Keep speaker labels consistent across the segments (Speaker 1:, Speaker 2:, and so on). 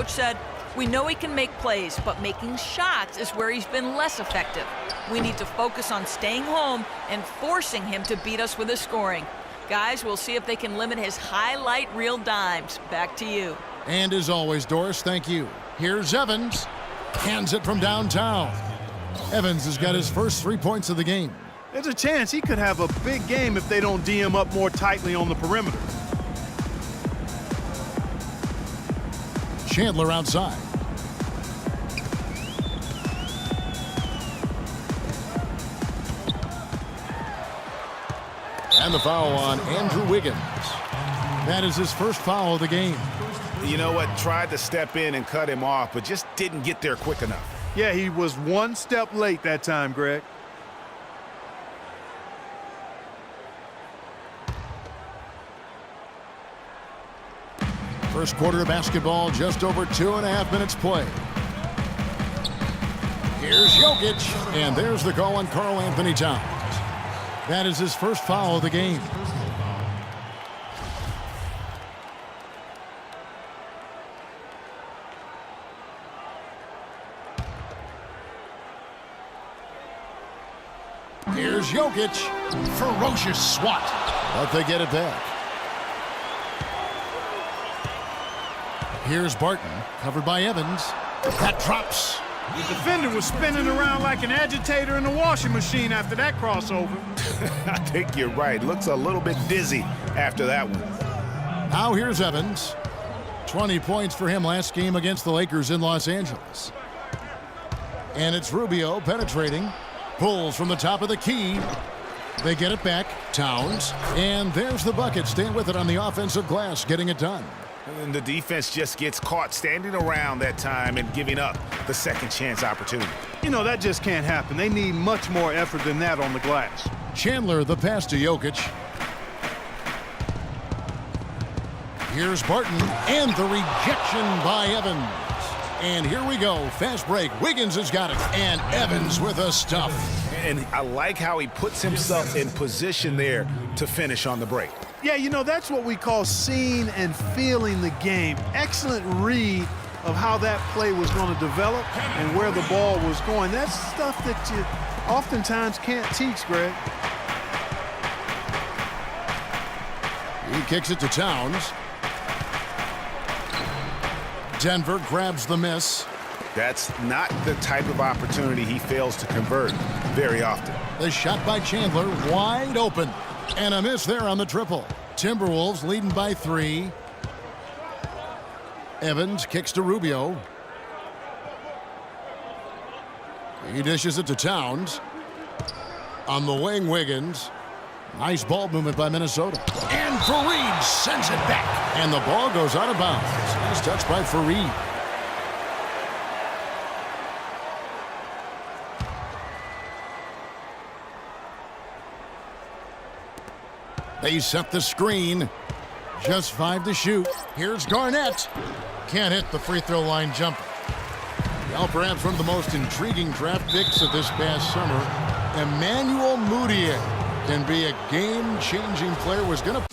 Speaker 1: Coach said, "We know he can make plays, but making shots is where he's been less effective. We need to focus on staying home and forcing him to beat us with his scoring." Guys, we'll see if they can limit his highlight reel dimes. Back to you.
Speaker 2: And as always, Doris, thank you. Here's Evans. Hands it from downtown. Evans has got his first 3 points of the game.
Speaker 3: There's a chance he could have a big game if they don't D him up more tightly on the perimeter.
Speaker 2: Chandler outside. And the foul on Andrew Wiggins. That is his first foul of the game.
Speaker 4: You know what? Tried to step in and cut him off, but just didn't get there quick enough.
Speaker 3: Yeah, he was one step late that time, Greg.
Speaker 2: First quarter of basketball, just over 2.5 minutes play. Here's Jokic, and there's the call on Karl Anthony Towns. That is his first foul of the game. Here's Jokic. Ferocious swat. But they get it back. Here's Barton, covered by Evans. That drops.
Speaker 3: The defender was spinning around like an agitator in a washing machine after that crossover.
Speaker 4: I think you're right. Looks a little bit dizzy after that one.
Speaker 2: Now here's Evans. 20 points for him last game against the Lakers in Los Angeles. And it's Rubio penetrating. Pulls from the top of the key. They get it back. Towns. And there's the bucket. Staying with it on the offensive glass, getting it done.
Speaker 4: And the defense just gets caught standing around that time and giving up the second chance opportunity.
Speaker 3: You know, that just can't happen. They need much more effort than that on the glass.
Speaker 2: Chandler, the pass to Jokic. Here's Barton, and the rejection by Evans. And here we go, fast break. Wiggins has got it, and Evans with a stuff.
Speaker 4: And I like how he puts himself in position there to finish on the break.
Speaker 3: Yeah, you know, that's what we call seeing and feeling the game. Excellent read of how that play was going to develop and where the ball was going. That's stuff that you oftentimes can't teach, Greg.
Speaker 2: He kicks it to Towns. Denver grabs the miss.
Speaker 4: That's not the type of opportunity he fails to convert very often.
Speaker 2: The shot by Chandler, wide open. And a miss there on the triple. Timberwolves leading by 3. Evans kicks to Rubio. He dishes it to Towns. On the wing, Wiggins. Nice ball movement by Minnesota. And Fareed sends it back. And the ball goes out of bounds. Nice touch by Fareed. They set the screen. Just 5 to shoot. Here's Garnett. Can't hit the free throw line jumper. Well, perhaps one of the most intriguing draft picks of this past summer, Emmanuel Mudiay, can be a game-changing player. Was going to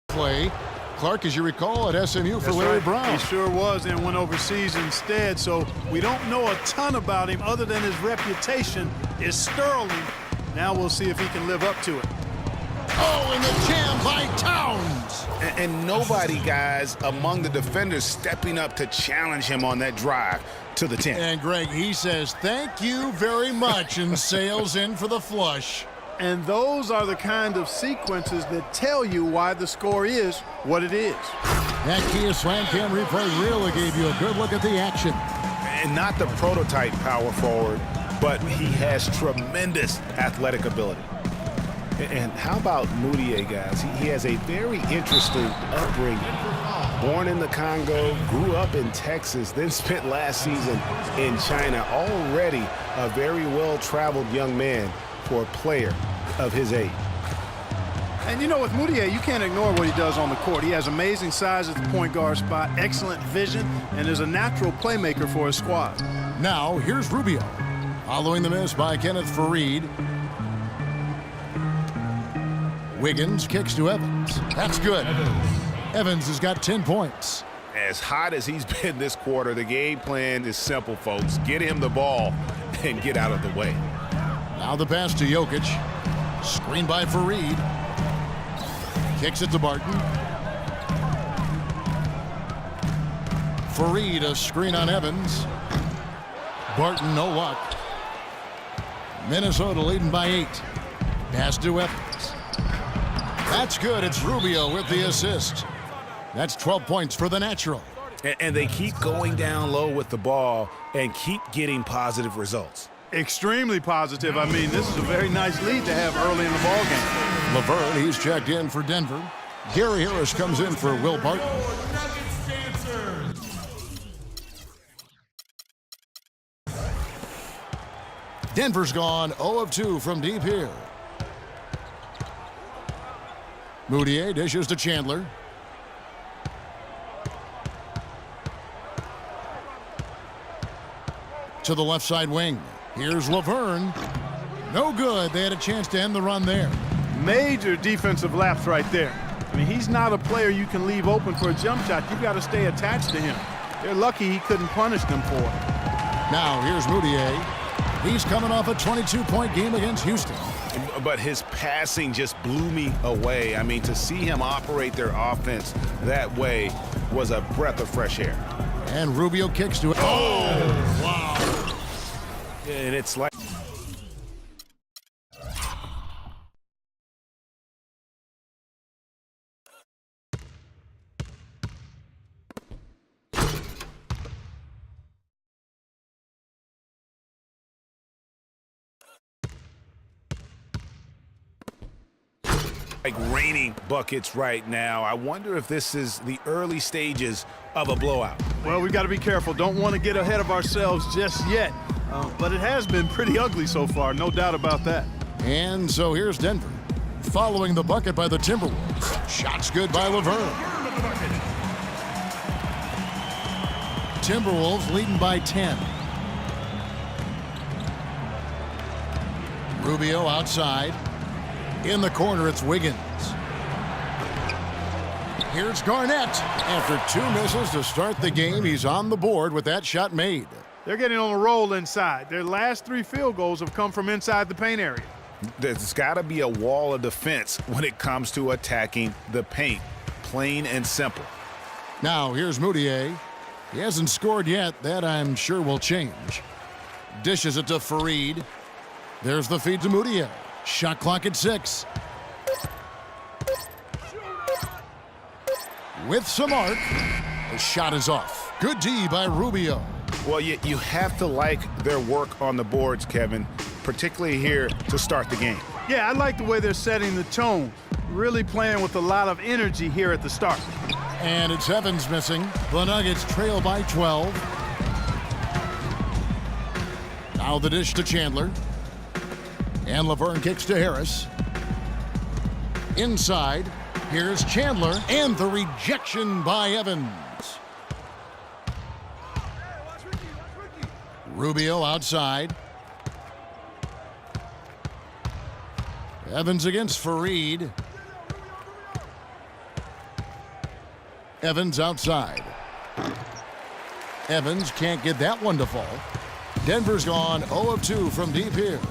Speaker 2: play Clark, as you recall, at SMU for Larry Brown.
Speaker 3: He sure was, and went overseas instead. So we don't know a ton about him other than his reputation is sterling. Now we'll see if he can live up to it.
Speaker 2: Oh, and the jam by Towns.
Speaker 4: And nobody, guys, among the defenders stepping up to challenge him on that drive to the 10.
Speaker 2: And Greg, he says, thank you very much, and sails in for the flush.
Speaker 3: And those are the kind of sequences that tell you why the score is what it is.
Speaker 2: That Kia Slam Cam replay really gave you a good look at the action.
Speaker 4: And not the prototype power forward, but he has tremendous athletic ability. And how about Mudiay, guys? He has a very interesting upbringing. Born in the Congo, grew up in Texas, then spent last season in China. Already a very well-traveled young man for a player of his age.
Speaker 3: And you know, with Mudiay, you can't ignore what he does on the court. He has amazing size at the point guard spot, excellent vision, and is a natural playmaker for his squad.
Speaker 2: Now, here's Rubio. Following the miss by Kenneth Fareed. Wiggins kicks to Evans. That's good. Evans has got 10 points.
Speaker 4: As hot as he's been this quarter, the game plan is simple, folks. Get him the ball and get out of the way.
Speaker 2: Now the pass to Jokic. Screen by Fareed. Kicks it to Barton. Fareed, a screen on Evans. Barton, no luck. Minnesota leading by 8. Pass to Evans. That's good. It's Rubio with the assist. That's 12 points for the natural.
Speaker 4: And they keep going down low with the ball and keep getting positive results.
Speaker 3: Extremely positive. I mean, this is a very nice lead to have early in the ball game.
Speaker 2: Laverne, he's checked in for Denver. Gary Harris comes in for Will Barton. Denver's gone 0 of 2 from deep here. Moutier dishes to Chandler. To the left side wing. Here's Laverne. No good. They had a chance to end the run there.
Speaker 3: Major defensive lapse right there. I mean, he's not a player you can leave open for a jump shot. You've got to stay attached to him. They're lucky he couldn't punish them for it.
Speaker 2: Now here's Moutier. He's coming off a 22-point game against Houston.
Speaker 4: But his passing just blew me away. I mean, to see him operate their offense that way was a breath of fresh air.
Speaker 2: And Rubio kicks to it. Oh, wow.
Speaker 4: And it's like... raining buckets right now. I wonder if this is the early stages of a blowout.
Speaker 3: Well, we've got to be careful. Don't want to get ahead of ourselves just yet. But it has been pretty ugly so far, no doubt about that.
Speaker 2: And so here's Denver, following the bucket by the Timberwolves. Shots good by Laverne. Timberwolves leading by 10. Rubio outside. In the corner, it's Wiggins. Here's Garnett. After 2 misses to start the game, he's on the board with that shot made.
Speaker 3: They're getting on a roll inside. Their last 3 field goals have come from inside the paint area.
Speaker 4: There's got to be a wall of defense when it comes to attacking the paint. Plain and simple.
Speaker 2: Now, here's Moutier. He hasn't scored yet. That, I'm sure, will change. Dishes it to Fareed. There's the feed to Moutier. Shot clock at 6. With some arc, the shot is off. Good D by Rubio.
Speaker 4: Well, you have to like their work on the boards, Kevin, particularly here to start the game.
Speaker 3: Yeah, I like the way they're setting the tone. Really playing with a lot of energy here at the start.
Speaker 2: And it's Evans missing. The Nuggets trail by 12. Now the dish to Chandler. And Laverne kicks to Harris. Inside, here's Chandler, and the rejection by Evans. Rubio outside. Evans against Fareed. Evans outside. Evans can't get that one to fall. Denver's gone 0 of 2 from deep here.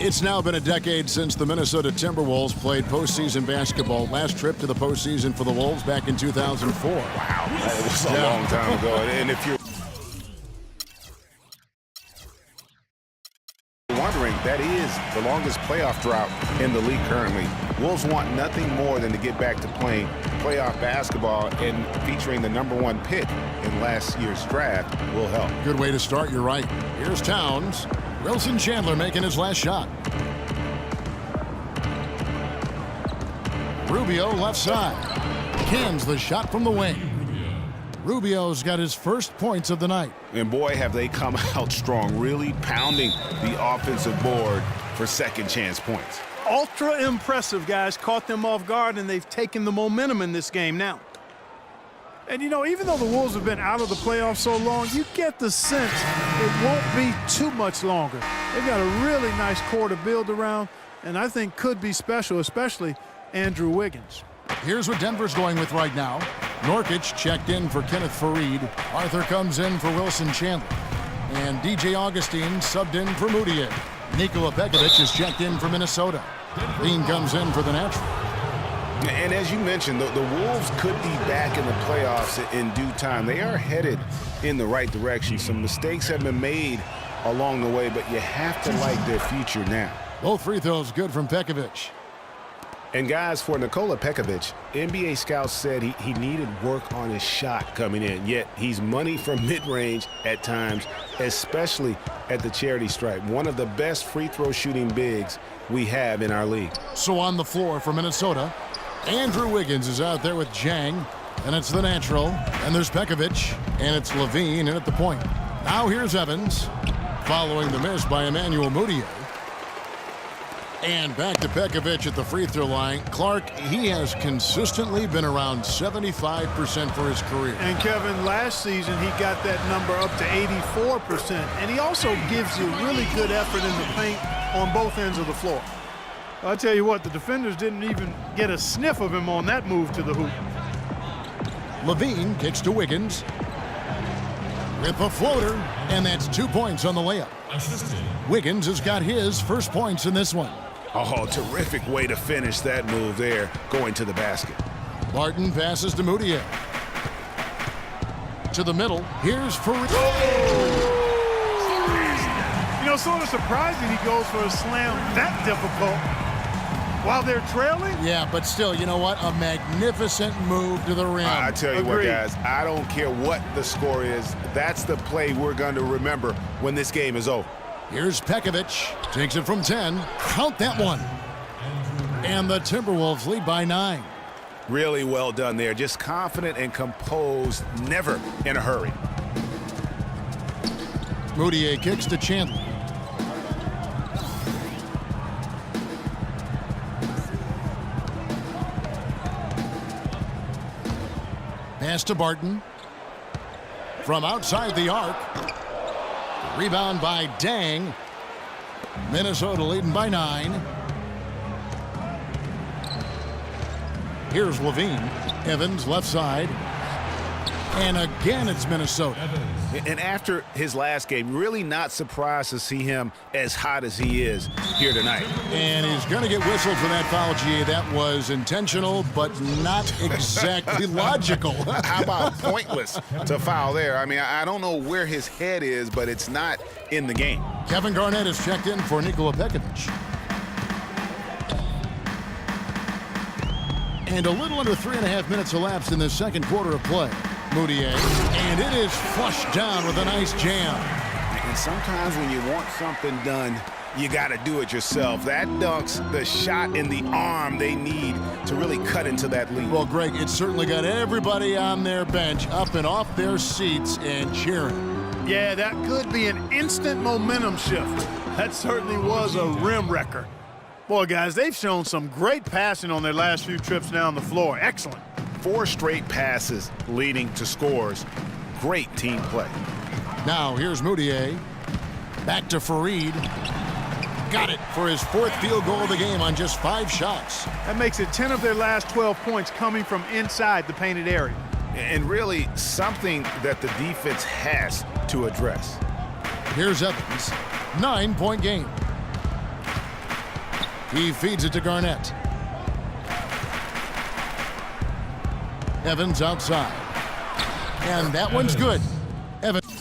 Speaker 2: It's now been a decade since the Minnesota Timberwolves played postseason basketball. Last trip to the postseason for the Wolves back in 2004.
Speaker 4: Wow, that was a long time ago. And if you're wondering, that is the longest playoff drought in the league currently. Wolves want nothing more than to get back to playing playoff basketball, and featuring the #1 pick in last year's draft will help.
Speaker 2: Good way to start, you're right. Here's Towns. Wilson Chandler making his last shot. Rubio left side. Cans the shot from the wing. Rubio's got his first points of the night.
Speaker 4: And boy, have they come out strong, really pounding the offensive board for second chance points.
Speaker 3: Ultra impressive, guys. Caught them off guard, and they've taken the momentum in this game now. And, you know, even though the Wolves have been out of the playoffs so long, you get the sense it won't be too much longer. They've got a really nice core to build around, and I think could be special, especially Andrew Wiggins.
Speaker 2: Here's what Denver's going with right now. Norkic checked in for Kenneth Faried. Arthur comes in for Wilson Chandler. And DJ Augustine subbed in for Moutier. Nikola Pekovic is checked in for Minnesota. Dean comes in for the Natural.
Speaker 4: And as you mentioned, the Wolves could be back in the playoffs in due time. They are headed in the right direction. Some mistakes have been made along the way, but you have to like their future now.
Speaker 2: Both free throws good from Pekovic.
Speaker 4: And guys, for Nikola Pekovic, NBA scouts said he needed work on his shot coming in, yet he's money from mid-range at times, especially at the charity stripe. One of the best free throw shooting bigs we have in our league.
Speaker 2: So on the floor for Minnesota, Andrew Wiggins is out there with Jang, and it's the Natural, and there's Pekovic, and it's Levine in at the point. Now here's Evans, following the miss by Emmanuel Moutier. And back to Pekovic at the free throw line. Clark, he has consistently been around 75% for his career.
Speaker 3: And Kevin, last season he got that number up to 84%. And he also gives you really good effort in the paint on both ends of the floor. I'll tell you what, the defenders didn't even get a sniff of him on that move to the hoop.
Speaker 2: Levine kicks to Wiggins with a floater, and that's 2 points on the layup. Wiggins has got his first points in this one.
Speaker 4: Oh, terrific way to finish that move there, going to the basket.
Speaker 2: Barton passes to Moutier. To the middle, here's Faried.
Speaker 3: You know, sort of surprising he goes for a slam that difficult while they're trailing.
Speaker 2: Yeah, but still, you know what? A magnificent move to the rim.
Speaker 4: I tell you what,
Speaker 3: Agreed.
Speaker 4: guys, I don't care what the score is. That's the play we're going to remember when this game is over.
Speaker 2: Here's Pekovic. Takes it from 10. Count that one. And the Timberwolves lead by 9.
Speaker 4: Really well done there. Just confident and composed, never in a hurry.
Speaker 2: Moutier kicks to Chandler. Pass to Barton. From outside the arc. Rebound by Dang. Minnesota leading by 9. Here's Levine. Evans left side. And again it's Minnesota.
Speaker 4: And after his last game, really not surprised to see him as hot as he is here tonight.
Speaker 2: And he's going to get whistled for that foul, GA. That was intentional, but not exactly logical.
Speaker 4: How about pointless to foul there? I mean, I don't know where his head is, but it's not in the game.
Speaker 2: Kevin Garnett is checked in for Nikola Pekovic. And a little under 3.5 minutes elapsed in the second quarter of play. Moutier, and it is flushed down with a nice jam.
Speaker 4: And sometimes when you want something done, you got to do it yourself. That dunks the shot in the arm they need to really cut into that lead.
Speaker 2: Well, Greg, it certainly got everybody on their bench up and off their seats and cheering.
Speaker 3: Yeah, that could be an instant momentum shift. That certainly was a rim wrecker. Boy, guys, they've shown some great passing on their last few trips down the floor. Excellent.
Speaker 4: 4 straight passes leading to scores. Great team play.
Speaker 2: Now here's Moutier. Back to Faried. Got it for his 4th field goal of the game on just 5 shots.
Speaker 3: That makes it 10 of their last 12 points coming from inside the painted area.
Speaker 4: And really something that the defense has to address.
Speaker 2: Here's Evans. 9-point game. He feeds it to Garnett. Evans outside. And that one's good. Evans.